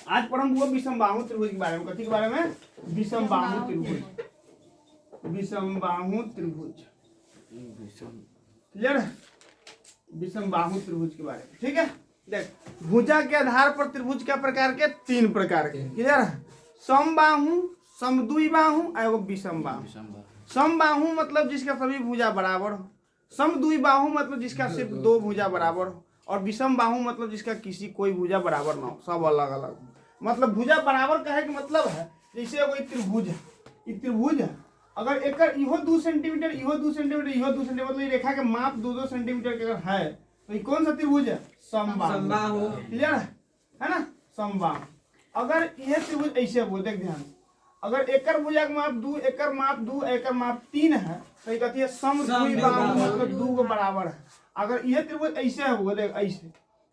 आज पढ़म वो विषमबाहु त्रिभुज के बारे में। कथी के बारे में? विषमबाहु त्रिभुज। विषमबाहु त्रिभुज क्लियर है? विषमबाहु त्रिभुज के बारे में। ठीक है, देख भुजा के आधार पर त्रिभुज क्या प्रकार के? 3 प्रकार के। क्लियर है? समबाहु, समद्विबाहु और विषमबाहु। समबाहु मतलब जिसका सभी भुजा बराबर हो, समद्विबाहु मतलब जिसका सिर्फ 2 भुजा बराबर हो, और विषमबाहु मतलब जिसका किसी कोई भुजा बराबर ना हो, सब अलग अलग। मतलब भुजा बराबर कहे कि मतलब है जैसे कोई त्रिभुज है, ये त्रिभुज है, अगर एक इहो 2 सेंटीमीटर, इहो 2 सेंटीमीटर, इहो 2 सेंटीमीटर, मतलब रेखा के माप 2-2 सेंटीमीटर के अगर है तो ये कौन सा त्रिभुज है? समबाहु। क्लियर है ना? समबाहु। अगर यह त्रिभुज ऐसे बोल, देख ध्यान, अगर एकर भुजा के माप 2, एकर माप 2, एकर माप 3 है तो ये कहती है समद्विबाहु, मतलब 2 को बराबर है। अगर यह त्रिभुज ऐसे है वो देख ऐसे,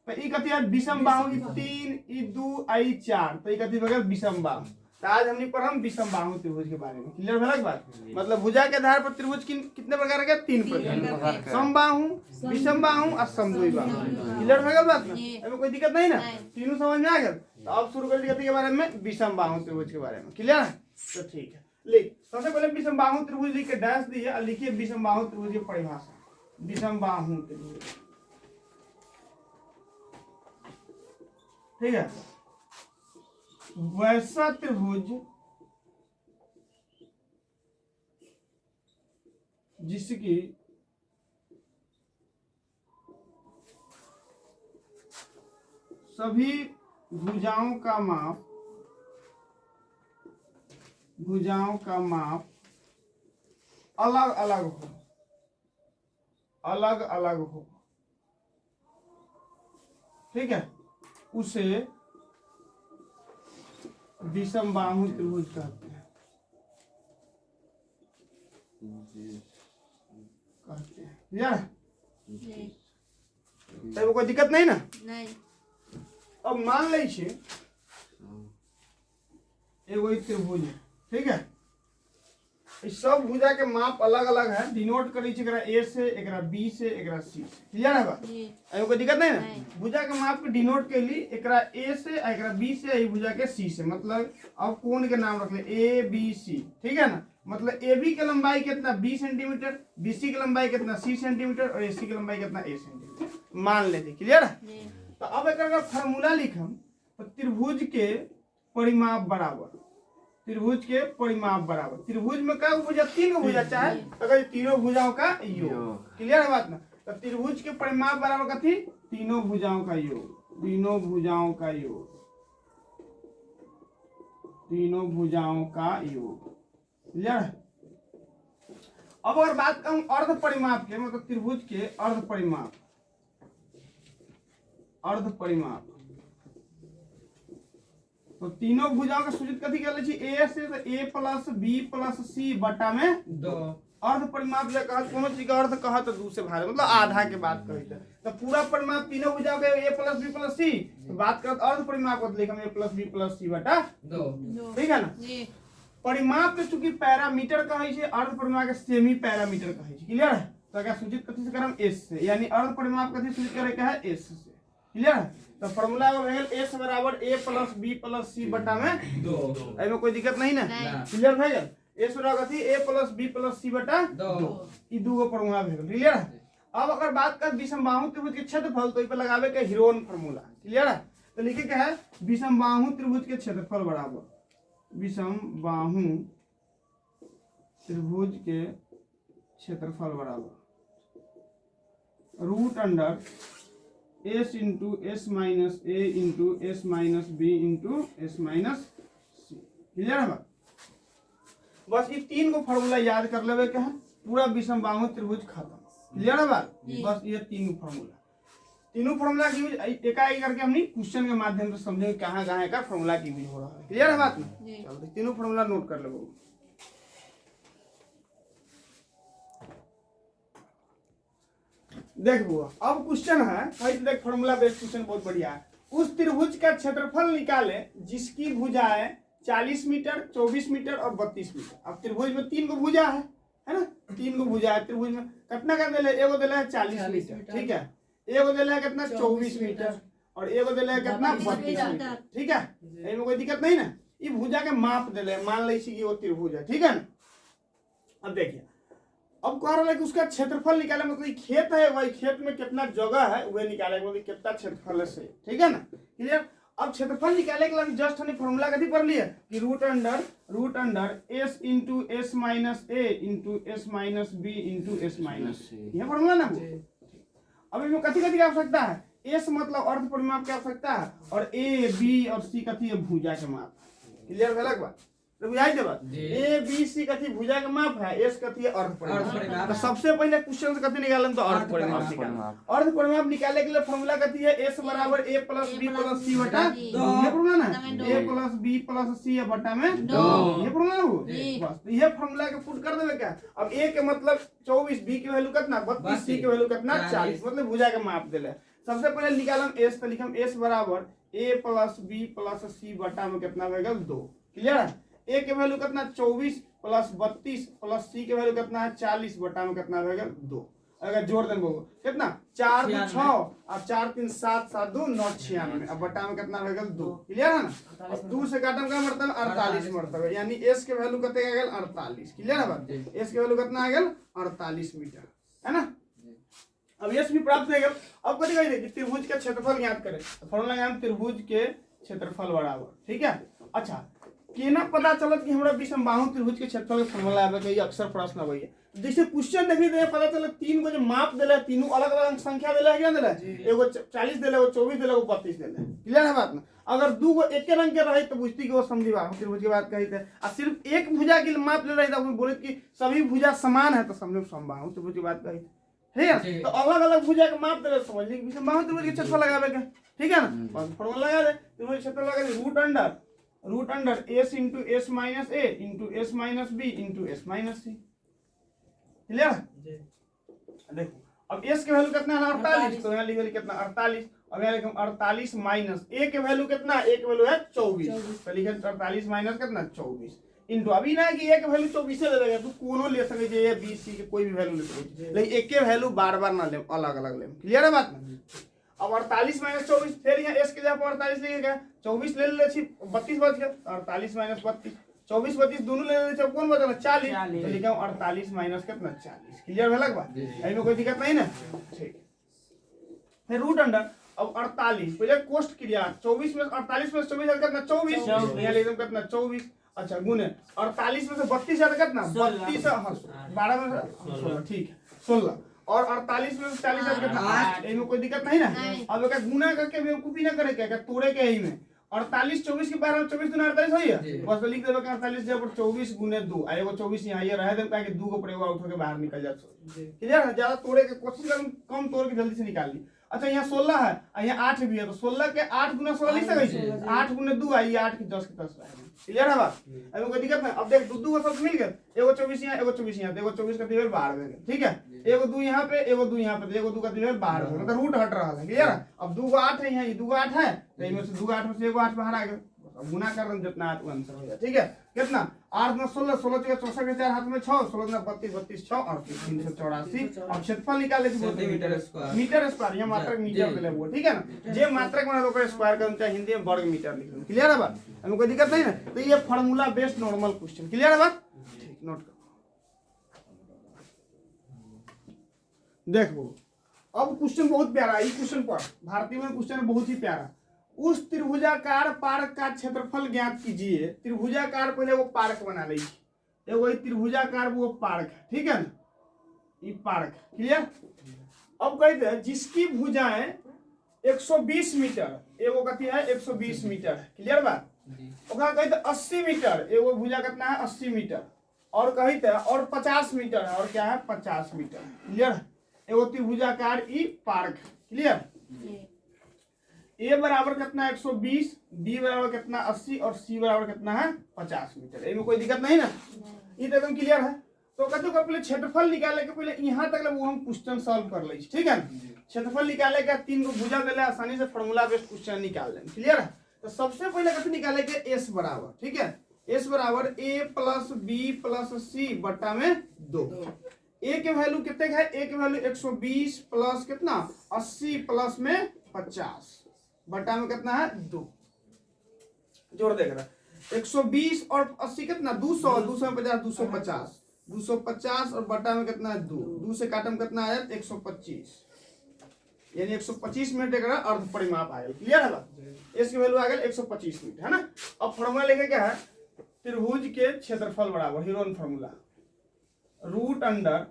तो ये कहती है विषमबाहु, 3, 2, 4, तो ये कहती है विषमबाहु। तो आज हमने पढ़ा विषमबाहु त्रिभुज के बारे में। क्लियर है बात? मतलब भुजा के आधार पर त्रिभुज कितने प्रकार के? 3 प्रकार, समबाहु, विषमबाहु और समद्विबाहु। क्लियर है बात? में कोई दिक्कत नहीं ना? तीनों समझ में आ गया? तो अब शुरू कर के बारे में विषमबाहु त्रिभुज के बारे में। क्लियर है? तो ठीक है, लिख सबसे पहले विषमबाहु त्रिभुज लिख के डैश दिए और लिखिए विषमबाहु त्रिभुज की परिभाषा। विषमबाहु त्रिभुज, ठीक है, वैसा त्रिभुज जिसकी सभी भुजाओं का माप अलग अलग हो, अलग अलग हो। ठीक है, उसे विषमबाहु त्रिभुज कहते हैं। यार तो कोई दिक्कत नहीं ना? नहीं। अब मान लीजिए एगो त्रिभुज है, ठीक है, इस सब भुजा के माप अलग अलग है, डिनोट करी एकरा ए से, एकरा बी से, एकरा सी से। क्लियर है बात? एगो कोई दिक्कत नहीं ना? भुजा के माप के डिनोट के लिए एकरा ए से, एकरा बी से, ये भुजा के सी से। मतलब अब कोण के नाम रख ले ए बी सी। ठीक है ना? मतलब ए बी की लंबाई कितना? 20 सेंटीमीटर, बी सी की लंबाई कितना? 30 सेंटीमीटर, और ए सी की लंबाई कितना? 1 सेंटीमीटर मान लेते। क्लियर है? तो अब एक अगर फार्मूला लिखम तो त्रिभुज के परिमाप बराबर, त्रिभुज के परिमाप बराबर, त्रिभुज में क्या भुजा? 3 भुजा, चाहे अगर तीनों भुजाओं का योग। क्लियर है बात ना? तो त्रिभुज के परिमाप बराबर कथी? तीनों भुजाओं का योग, तीनों भुजाओं का योग, तीनों भुजाओं का योग। क्लियर है? अब अगर बात करूं अर्ध परिमाप के, मतलब त्रिभुज के अर्ध परिमाप, अर्ध परिमाप, तो तीनों भुजाओं का सूचित कथी कर ले? ए से, तो ए प्लस बी प्लस सी बटा में 2। अर्ध परिमाप जो कहा, कोनो चीज का अर्ध कहा तो 2 से भाग, मतलब आधा के बात कही तो पूरा परिमाप तीनों भुजाओं का ए प्लस बी प्लस सी, तो बात करत अर्ध परिमाप को लिखम ए प्लस बी प्लस सी बटा 2। ठीक है ना? परिमाप के चूंकि पैरामीटर कहे छे, अर्ध परिमाप के सेमी पैरामीटर कहे छे। क्लियर है? तो क्या सूचित कथी से करम? एस से, यानी अर्ध परिमाप कथी सूचित करे के है? एस से। क्लियर है? तो फॉर्मूला हो गया एस बराबर ए प्लस बी प्लस सी बटा में 2। एमे कोई दिक्कत नहीं ना? क्लियर है? एस बराबर कथी? ए प्लस बी प्लस सी बटा 2। ई दो गो फॉर्मूला हो गया। क्लियर है? अब अगर बात कर विषमबाहु त्रिभुज के क्षेत्रफल, तो इस पर लगावे के हीरोन फॉर्मूला। क्लियर है? तो लिखे क्या है? विषमबाहु त्रिभुज के क्षेत्रफल बराबर, विषमबाहु त्रिभुज के क्षेत्रफल बराबर root under S into S minus A into S minus B into S minus C. Clear है? बस ये 3 को फॉर्मूला याद कर लेवे के है, पूरा विषमबाहु त्रिभुज खत्म। क्लियर है बात? बस ये 3 फॉर्मूला, तीनों फॉर्मूला की यूज एकाएक करके हमने क्वेश्चन के माध्यम से समझेंगे कहाँ कहाँ का फॉर्मूला की यूज हो रहा है। क्लियर है बात ना? चलो तीनों फॉर्मूला नोट कर लो। देख बुआ, अब क्वेश्चन है, देख फॉर्मूला बेस्ड क्वेश्चन बहुत बढ़िया है। उस त्रिभुज का क्षेत्रफल निकाले जिसकी भुजाएं 40 मीटर, 24 मीटर और 32 मीटर। अब त्रिभुज में 3 को भुजा है ना? 3 को भुजा है त्रिभुज में। कितना का दिले? एगो दिले है 40 मीटर, ठीक है, एगो दिले है कितना? 24 मीटर, और एगो दिले कितना 32 मीटर, ठीक है, एमे कोई दिक्कत नहीं ना। ई भुजा के माप दिले, मान लै छी कि वो त्रिभुज है, ठीक है ना। अब देखिए, अब कह रहा है कि उसका क्षेत्रफल निकाले, मतलब खेत है, वही खेत में कितना जगह है वह निकाले, मतलब कितना क्षेत्रफल है, ठीक है ना, क्लियर। अब क्षेत्रफल निकाले के लिए जस्ट हमने फॉर्मूला कथी पढ़ लिया कि root under S into S minus A into S minus B into S minus C, यह फॉर्मूला ना। अब इसमें कथी कथी की आवश्यकता है, एस मतलब अर्ध परिमाप की आवश्यकता है, और ए बी और सी कथी है भुजा के माप, क्लियर भेलक बात, तो बुझाई दे बात। ए बी सी कथी भुजा के माप है, एस कथी है अर्ध परिमाप। तो सबसे पहले क्वेश्चन से कथी निकालें तो अर्ध परिमाप निकालें। अर्ध परिमाप निकालने के लिए फॉर्मूला कथी है, एस बराबर ए प्लस बी प्लस सी बटा 2, ये फॉर्मूला ना, ए प्लस बी प्लस सी बटा में 2, ये फॉर्मूला ना वो बस। तो ये फॉर्मूला के पुट कर देबे क्या। अब ए के मतलब 24, बी की वैल्यू कितना 32, सी की वैल्यू कितना 40, मतलब भुजा के माप देले। सबसे पहले निकालम एस, तो लिखम एस बराबर ए प्लस बी प्लस सी बटा में कितना हो गया 2, क्लियर है। ए के वैल्यू कितना 24 प्लस 32 प्लस सी के वैल्यू कितना है 40 बटा में कितना हो गया 2। अगर जोड़ दें वो कितना 4 2 6 और 4 3 7 7 2 9 96, अब बटा में कितना हो गया 2, क्लियर है ना। अब 2 से काटम का मतलब 48 मतलब, यानी एस के वैल्यू कितने आ गया 48, क्लियर है बात। एस के वैल्यू कितना आ गया 48 मीटर, है ना। अब एस भी प्राप्त हो गया। अब कथी कही कि त्रिभुज के क्षेत्रफल ज्ञात करें, तो फॉर्मूला है त्रिभुज के क्षेत्रफल बराबर, ठीक है। अच्छा, केना पता चलत कि हमरा विषमबाहु त्रिभुज के क्षेत्रफल के फॉर्मूला आवे के, अक्सर प्रश्न आवे है। जैसे क्वेश्चन देखी तो पता चला तीन को जो माप देले, तीनों अलग अलग संख्या देले है, क्या देले, एगो 40 देले, एगो 24 देले, एगो 32 देले, क्लियर है बात ना। अगर दू गो एक रंग के रहे तो बुझती कि वो समझीबाहु त्रिभुज की बात कही थे, और सिर्फ एक भुजा के माप ले रही तो बोले कि सभी भुजा समान है तो समझो समबाहु त्रिभुज की बात कही, ठीक है। तो अलग अलग भुजा के माप देले समझ ली विषमबाहु त्रिभुज के क्षेत्रफल लगावे के, ठीक है ना। फॉर्मूला लगा दे, त्रिभुज क्षेत्रफल लगा दे root under S into S minus A into S minus B into S minus C, clear. देखो अब एस के वैल्यू कितना है 48, तो यहाँ लिखे कितना 48, अब यहाँ लिखे 48 माइनस ए के वैल्यू कितना, ए के वैल्यू है 24, तो लिखे 48 माइनस कितना 24 इंटू, अभी ना कि ए के वैल्यू 24 ले लेगा, तू कोनो ले सके जे ए बी सी के कोई भी वैल्यू ले सके, लेकिन एक के वैल्यू बार बार ना ले, अलग अलग ले, क्लियर है बात ना। अब 48 माइनस 24, फिर यहाँ एस के जगह पर 48 लिखेगा, 24 ले ले छी 32 बच गया, 48 माइनस 32, 24 32 दोनों ले ले, कौन बचा 40, तो लिखा 48 माइनस कितना 40, क्लियर भेलक बात, एमे कोई दिक्कत नहीं ना, ठीक। फिर रूट अंडर, अब 48 पहले कोष्ठ क्रिया 24 में 48 में 24 कितना 24, यहाँ लिख दूं कितना 24, अच्छा गुने 48 में से 32 ज्यादा कितना 32, 12 में 16, ठीक है 16, और 48 में 40 कितना 8, इनमें कोई दिक्कत नहीं ना। अब एक गुना करके बेवकूफी ना करे, क्या तोड़े के ही में 48 24 के 12 24 दूना 48 होई है, बस लिख देबे कि 48 जब 24 गुने 2, आ एगो 24 यहाँ ये रह दे ताकि 2 को प्रयोग उठ के बाहर निकल जाए, क्लियर है। ज्यादा तोड़े के कोशिश कर, कम तोड़ के जल्दी से निकाल ली। अच्छा यहाँ 16 है और यहाँ 8 भी है, तो 16 के 8 गुना 16 लिख सके छी, 8 गुने 2 आई 8 की 10 की 10 आएगा, क्लियर है बात। अब कोई दिक्कत नहीं। अब देख दो को सब मिल गए, एगो 24 यहाँ एगो 24 यहाँ, एगो 24 का दिवेल बाहर में, ठीक है, एगो 2 यहाँ पे एगो 2 यहाँ पे, एगो 2 का दिवेल बाहर में, मतलब रूट हट रहा है, क्लियर है। अब 2 को 8 है यहाँ, ये 2 को 8 है, तो इनमें से 2 को 8 में से एगो 8 बाहर आ गया, अब गुना कर रहे जितना आठ आंसर हो जाए, ठीक है। कितना 8 में 16, 16 के 64 के 4 हाथ में 6, 16 में 32, 32 6 और 384। अब क्षेत्रफल निकाले थे बोलते मीटर स्क्वायर, ये मात्रक मीटर ले लेबो, ठीक है ना। जे मात्रक में ओकर स्क्वायर करम चाहे हिंदी में वर्ग मीटर लिख लो, क्लियर है बात, हमें कोई दिक्कत नहीं ना। तो ये formula based normal question, clear है बात, ठीक नोट करो। देखो अब क्वेश्चन बहुत प्यारा, ये क्वेश्चन पर भारतीय में क्वेश्चन बहुत ही प्यारा। उस त्रिभुजाकार पार्क का क्षेत्रफल ज्ञात कीजिए। त्रिभुजाकार पहले वो पार्क बना ली, वही त्रिभुजाकार वो पार्क है, ठीक है ना, ये पार्क, क्लियर। अब कहते हैं जिसकी भुजाएं 120 मीटर, एगो कथी है 120 मीटर, क्लियर बात। ओकरा कहते 80 मीटर, एगो भुजा कितना है 80 मीटर, और कहते हैं और 50 मीटर है, और क्या है 50 मीटर, क्लियर। एगो त्रिभुजाकार ई पार्क, क्लियर। ए बराबर कितना 120, बी बराबर कितना 80 और सी बराबर कितना है 50 मीटर, इनमें कोई दिक्कत नहीं ना, ये तो एकदम क्लियर है। तो कहते हैं पहले क्षेत्रफल निकाले के पहले यहाँ तक वो हम क्वेश्चन सॉल्व कर ले, ठीक है। क्षेत्रफल निकाले के 3 को भुजा देले आसानी से फार्मूला बेस्ड क्वेश्चन निकाल लें, क्लियर है। तो सबसे पहले कैसे निकाले के एस बराबर, ठीक है, एस बराबर ए प्लस बी प्लस सी बटा में 2। ए के वैल्यू कितने है, ए के वैल्यू 120 प्लस कितना 80 प्लस में 50, बटा में कितना है 2, जोड़ देगा 120 और 80 कितना 200, 250 250 250 और बटा में कितना है 2, 2 से काटम कितना आया 125, यानी 125 मिनट एक अर्ध परिमाप आएगा। क्लियर है बात? इसकी वैल्यू आ गया 125 मिनट, है ना। अब फॉर्मूला लेके क्या है, त्रिभुज के क्षेत्रफल बराबर Heron formula root under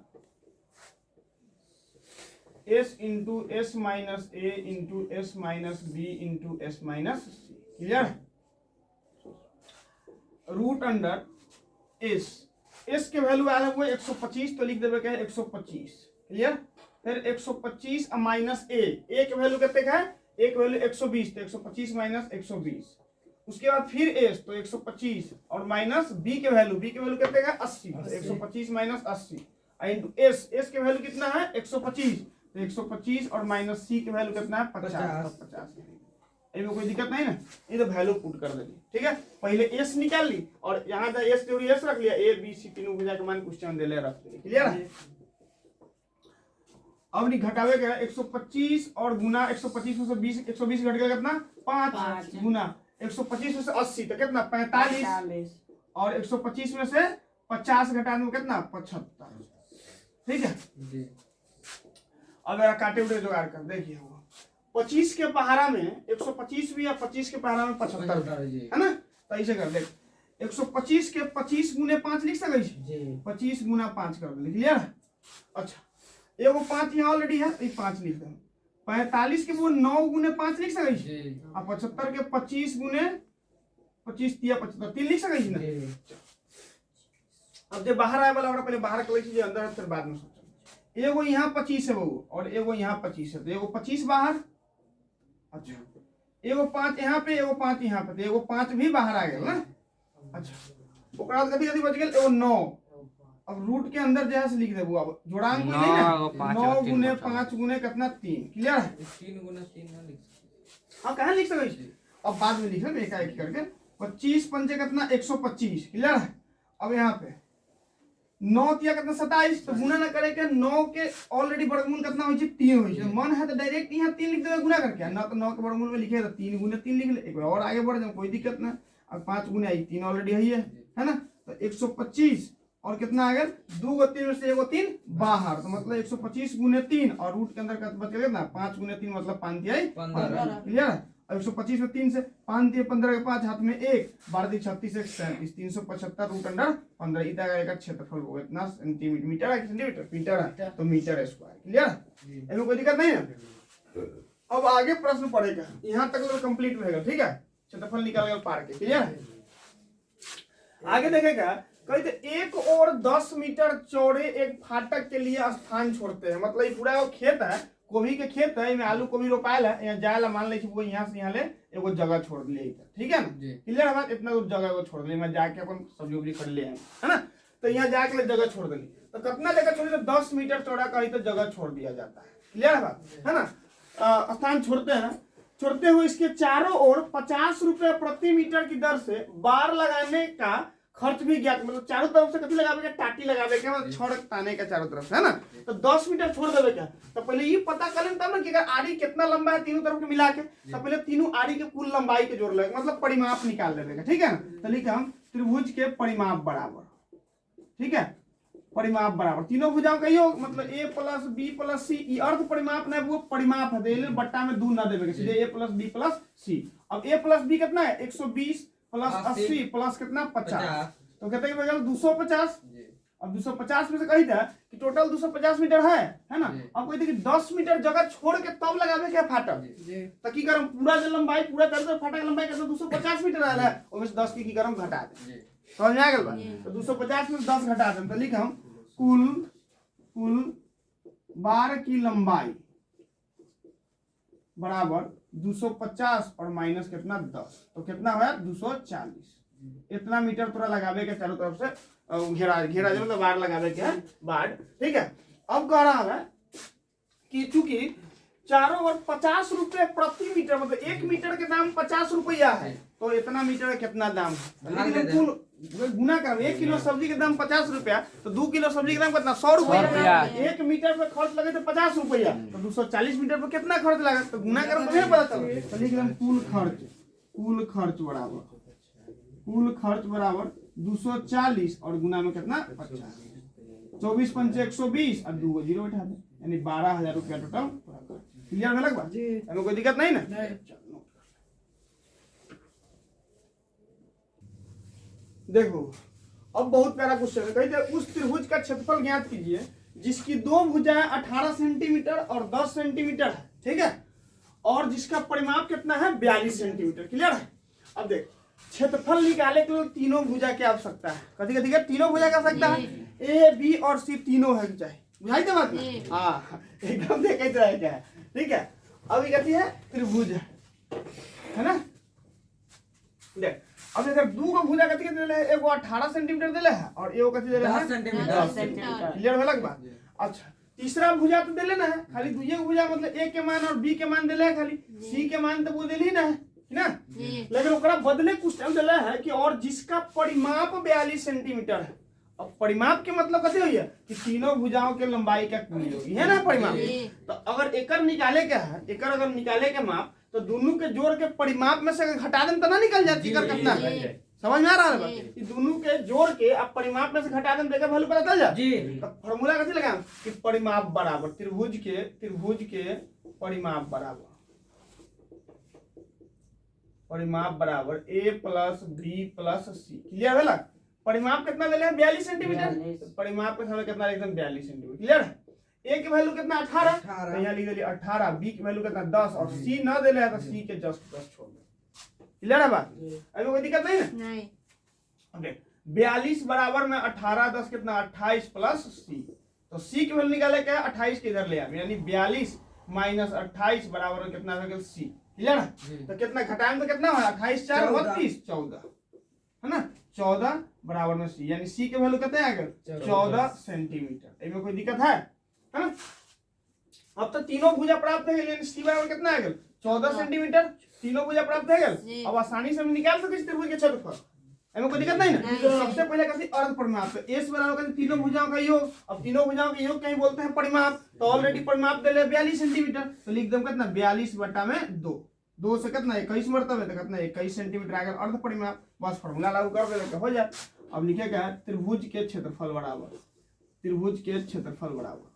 S into S minus A into S minus B into S minus C. Clear? Root under S, S के वैल्यू आया हुआ 125, तो लिख देवे क्या है 125। क्लियर? फिर 125 माइनस ए के वैल्यू कितने का है, ए के वैल्यू 120, तो 125 माइनस 120। उसके बाद फिर एस तो 125 और माइनस बी के वैल्यू कितने का 80, तो 125 माइनस 80 इंटू एस के वैल्यू कितना है 125, तो 125 और माइनस सी के वैल्यू कितना है 50। इनमें कोई दिक्कत नहीं ना, ये तो वैल्यू पुट कर देनी। ठीक है, पहले एस निकाल ली और यहाँ का एस के एस रख लिया, ए बी सी तीनों को जाकर मान क्वेश्चन दे ले रख दिए। क्लियर है? अब नहीं घटावे क्या 125 और गुना 125 में से 20, 120 घट गया कितना 5 गुना 125 में से 80 तो कितना 45 और 125 में से 50 घटा दो कितना 75। ठीक है, अब यार काटे उठे जुगाड़ कर देखिए 25 के पहाड़ा में 125 भी या 25 के पहाड़ा में 75 है ना, तो ऐसे कर देख 125 के 25 गुने 5 लिख सके 25 गुना 5 कर दे। क्लियर? अच्छा एगो 5 यहाँ ऑलरेडी है, 5 लिख दे। 45 के वो 9 गुने 5 लिख सके और 75 के 25 गुने 25 या 75 3 लिख सके ना। अब जब बाहर आए वाला पहले बाहर कर लीजिए, अंदर फिर बाद में सोचो। एगो यहाँ 25 है वो और एगो यहाँ 25 है, तो एगो 25 बाहर, अच्छा एगो 5 यहाँ पे एगो 5 यहाँ पे, तो एगो 5 भी बाहर आ गया ना। अच्छा ओकरा बाद कथी बच गया एगो 9। अब रूट के अंदर जैसे लिख देबो, अब जोड़ांक कोई नहीं ना, 9 गुने 5 गुने कितना 3। क्लियर है? 3 गुना 3 ना लिख सकते। हां कहां लिख सकते हैं, अब बाद में लिख लेंगे एक एक करके। 25 पंजे कितना 125। क्लियर है? अब यहाँ पे 9 तिया कितना 27, तो गुना ना करे के 9 के ऑलरेडी वर्गमूल कितना होई छै 3 होई छै। मन है तो डायरेक्ट यहाँ 3 लिख देबे गुना करके, ना तो 9 के वर्गमूल में लिखे तो 3 गुने 3 लिख ले, एक बार और आगे बढ़ जाओ कोई दिक्कत ना। अब 5 गुने आई 3 ऑलरेडी है ना, तो 125 और कितना आ गया 2 को 3 में से एगो 3 बाहर, तो मतलब 125 गुने 3 और रूट के अंदर का बच गया ना 5 गुने 3 मतलब 5 दिया 15। क्लियर है? 125 में 3 से 5 दिए 15 के 5 हाथ में 1 12 दी 36 1 37 375 रूट अंडर 15 इधर का क्षेत्रफल होगा इतना सेंटीमीटर, मीटर है सेंटीमीटर मीटर है तो मीटर स्क्वायर। क्लियर है? इसमें कोई दिक्कत नहीं है। अब आगे प्रश्न पड़ेगा, यहाँ तक तो कंप्लीट रहेगा। ठीक है, क्षेत्रफल निकाल गया पार के। क्लियर है? आगे देखेगा कहते 1 और 10 मीटर चौड़े एक फाटक के लिए स्थान छोड़ते हैं। मतलब ये पूरा वो खेत है, गोभी के खेत है, इसमें आलू गोभी रोपायल है, यहाँ जाए मान ले वो यहाँ से यहाँ ले एगो जगह छोड़ दिए। ठीक है ना? क्लियर है बात? इतना दूर जगह को छोड़ दिए, मैं जाके अपन सब्जी उब्जी खरीद ले आए, है ना। तो यहाँ जाके जगह छोड़ दी, तो कितना जगह छोड़ी तो 10 मीटर चौड़ा कहीं तो जगह छोड़ दिया जाता है। क्लियर है बात? है ना। स्थान छोड़ते हैं, छोड़ते हुए इसके चारों ओर 50 रुपए प्रति मीटर की दर से बार लगाने का खर्च भी ज्ञात। मतलब चारों तरफ से कथी लगावे के टाटी लगावे के, मतलब छड़ ताने का चारों तरफ से, है ना। तो 10 मीटर छोड़ देवे क्या, तो पहले ये पता कर लें तब ना कि अगर आड़ी कितना लंबा है तीनों तरफ के मिला के, तो पहले तीनों आड़ी के कुल लंबाई के जोड़ लेंगे, मतलब परिमाप निकाल लेवे। ठीक है ना। तो लिखे हम त्रिभुज के परिमाप बराबर, ठीक है, परिमाप बराबर तीनों भुजाओं का योग, मतलब a प्लस बी प्लस सी। ये अर्ध परिमाप ना वो परिमाप है, दे बट्टा में 2 ना देवे सीधे a प्लस बी प्लस सी। अब a प्लस बी कितना है 120 प्लस 80 प्लस कितना 50, तो कहते हैं कि 250। अब 250 में से कही था कि टोटल 250 मीटर है ना। अब कोई देखिए 10 मीटर जगह छोड़ के तब लगावे के फाटक, तो की करम पूरा जो लंबाई पूरा कर दो, फाटक लंबाई कितना 250 मीटर आ रहा है, उसमें से 10 की करम घटा दे, समझ में आ गया। तो 250 में 10 घटा दे, तो लिख हम कुल बार की लंबाई बराबर 250 और माइनस कितना 10, तो कितना हुआ 240। इतना मीटर पूरा लगावे के चारों तरफ से घेरा घेरा जो मतलब बाढ़ लगावे के है बाढ़। ठीक है। अब कह रहा है कि चूंकि चारों ओर 50 रुपए प्रति मीटर, मतलब 1 मीटर के दाम 50 रुपया है, तो इतना मीटर का कितना दाम है, लेकिन कुल गुना कर 1 किलो सब्जी के दाम 50 रुपया, तो 2 किलो सब्जी के दाम कितना 100 रुपया, 1 मीटर पे खर्च लगे तो 50 रुपया, तो 240 मीटर पे कितना खर्च लगा, तो गुना करो तो फिर पता चले, तो लिख दें कुल खर्च बराबर 240 और गुना में कितना 50, 24 पंचे 120 और 2 जीरो बैठा दे, यानी 12,000 रुपया टोटल। क्लियर है लगभग जी, हमें कोई दिक्कत नहीं ना। देखो अब बहुत प्यारा क्वेश्चन है, कहते उस त्रिभुज का क्षेत्रफल ज्ञात कीजिए जिसकी दो भुजाएं 18 सेंटीमीटर और 10 सेंटीमीटर है, ठीक है, और जिसका परिमाप कितना है 42 सेंटीमीटर। क्लियर है। अब देख क्षेत्रफल निकाले के लिए तीनों भुजा की आवश्यकता है, कथी तीनों भुजा की आवश्यकता है, ए बी और सी तीनों है चाहिए, बुझाई दे बात में, हाँ एकदम देखे रहे क्या है, ठीक है। अभी कहती है त्रिभुज है ना, देख अब इधर दो को भुजा कथी दे रहे हैं, एगो 18 सेंटीमीटर दे रहे हैं और एगो कथी दे रहे हैं 10 सेंटीमीटर। क्लियर है लगभग। अच्छा तीसरा भुजा तो दे लेना है, खाली दुइये को भुजा मतलब ए के मान और बी के मान दे ले, खाली सी के मान तो वो दे ली ना है ना, लेकिन ओकरा बदले कुछ टाइम दिला है कि और जिसका परिमाप 42 सेंटीमीटर है। अब परिमाप के मतलब कैसे हुई है कि तीनों भुजाओं के लंबाई का कुल होगी, है ना परिमाप। तो अगर एकर निकाले क्या है, एकर अगर निकाले के माप तो दोनों के जोड़ के परिमाप में से घटा दें तो ना निकल जाती एकर कितना है, समझ में आ रहा है कि दोनों के जोड़ के अब परिमाप में से घटा दें देकर वैल्यू पता चल जाए जी। तो फार्मूला कैसे लगाएं कि परिमाप बराबर त्रिभुज के परिमाप बराबर a plus B plus C. Clear है। परिमाप कितना दे 42 सेंटीमीटर, परिमाप का समय कितना एकदम 42 सेंटीमीटर। क्लियर है। a की वैल्यू कितना 18, तो यहाँ लिख दिली 18, b की वैल्यू कितना 10 और c ना दे तो c के जस्ट 10 छोड़ दे। क्लियर है बात, अभी कोई दिक्कत नहीं ना। नहीं अब देख 42 बराबर में 18 10 कितना 28 प्लस c, तो c की वैल्यू निकाले क्या 28 के इधर ले आए, यानी 42 माइनस 28 बराबर कितना हो गया c। क्लियर है। तो कितना घटाएंगे तो कितना है 28 4 32 14 है ना, 14 बराबर में c, यानी c के वैल्यू कितने आ गए 14 सेंटीमीटर। इसमें कोई दिक्कत है ना। अब तो तीनों भुजा प्राप्त हो गए, यानी c बराबर कितना आ गया 14 सेंटीमीटर, तीनों भुजा प्राप्त हो गए। अब आसानी से हम निकाल सकते हैं त्रिभुज के क्षेत्रफल, इसमें कोई दिक्कत नहीं ना। सबसे पहले कैसे अर्ध परिमाप, तो s बराबर कैसे तीनों भुजाओं का योग। अब तीनों भुजाओं का योग कहीं बोलते हैं परिमाप, तो ऑलरेडी परिमाप दे ले 42 सेंटीमीटर, तो लिख दम कितना 42 बटा में 2 से कितना 21 मरतबे तो कितना 21 सेंटीमीटर आ गया अर्ध परिमाप। बस फार्मूला लागू कर दे तो हो जाए। अब लिखे क्या है त्रिभुज के क्षेत्रफल बराबर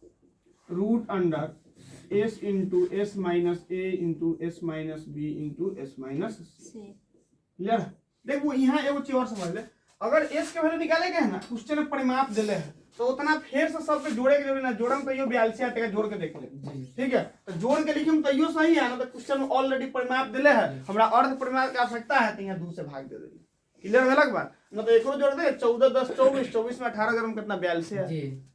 root under s into S minus A into S minus B into S minus C. Clear. देख वो यहाँ एगो चीज और समझ ले, अगर s के वैल्यू निकाले गए ना क्वेश्चन में परिमाप दिले है तो उतना फेर से सबके जोड़े के जरूरी ना, जोड़म तो यो 42 आटे का जोड़ के देख ले, ठीक है। तो जोड़ के लिखिम तो यो सही है ना, तो क्वेश्चन में ऑलरेडी परिमाप दिले है, हमरा अर्ध परिमाप की आवश्यकता है तो यहाँ 2 से भाग दे देंगे। क्लियर है अलग बात ना, तो एको जोड़ दे 14 10 24 24 में 18 गरम कितना 42 है,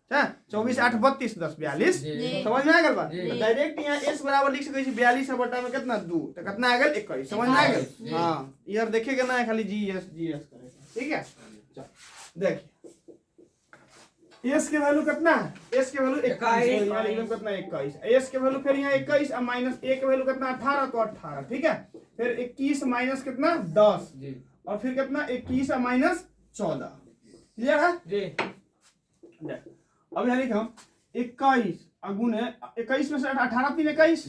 अच्छा 24 8 32 10 42, समझ में आ गया बात। तो डायरेक्ट यहाँ s बराबर लिख सके 42 बटा में कितना 2 तो कितना आ गया 21, समझ में आ गया। हां यार देखेगा ना खाली जीएस करेगा, ठीक है। चल देखिए s के वैल्यू कितना है, s के वैल्यू 21, यहाँ लिख कितना 21, s के वैल्यू फिर यहाँ 21 और माइनस a के वैल्यू कितना 18 तो 18, ठीक है। फिर 21 माइनस कितना 10 और फिर कितना 21 और माइनस 14। क्लियर है जी। अब यहाँ लिखा 21 अगुने 21 में से 18 3 21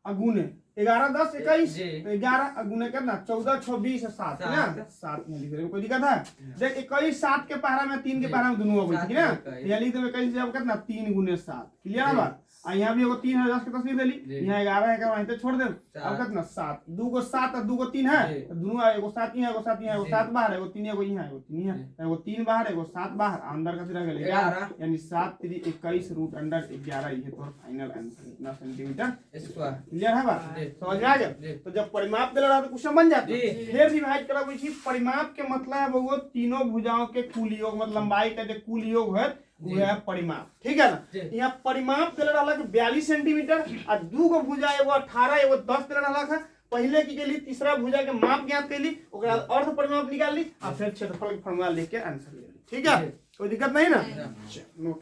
अगुने 11 10 21 तो 11 अगुने कितना 14 26 7 ना 7 में लिख रहे कोई दिक्कत है। देख 21 7 के पहरा में 3 के पहरा में दोनों हो गई, ठीक है ना। यहाँ लिख दे 21 जब कितना 3 गुने 7। क्लियर है बात। और यहाँ भी 3 है 10 के तस्वीर ले ली, यहाँ 11 है का वहीं पे छोड़ दे। अब कितना 7 2 को 7 और 2 को 3 है तो दोनों एगो 7 ही है एगो 7 ही है एगो 7 बाहर एगो 3 एगो यहाँ एगो 3 है एगो 3 बाहर एगो 7 बाहर अंदर का रह गया 11, यानी 7 3 21 रूट अंडर 11 ये तो फाइनल आंसर इतना सेंटीमीटर स्क्वायर। क्लियर है बात, समझ में आ गया। तो जब परिमाप दे रहा तो क्वेश्चन बन जाता है। फिर डिवाइड करा कोई चीज परिमाप के मतलब है वो तीनों भुजाओं के कुल योग, मतलब लंबाई का जो कुल योग है वो है परिमाप, ठीक है ना। यहाँ परिमाप दे रहा है 42 सेंटीमीटर और 2 को भुजा एगो 18 एगो 10 दे रहा है। पहले की लिए तीसरा भुजा के माप ज्ञात कर ली, ओकरा अर्ध परिमाप निकाल ली और फिर क्षेत्रफल के फॉर्मूला लिख के आंसर ले ली, ठीक है। कोई दिक्कत नहीं ना, नोट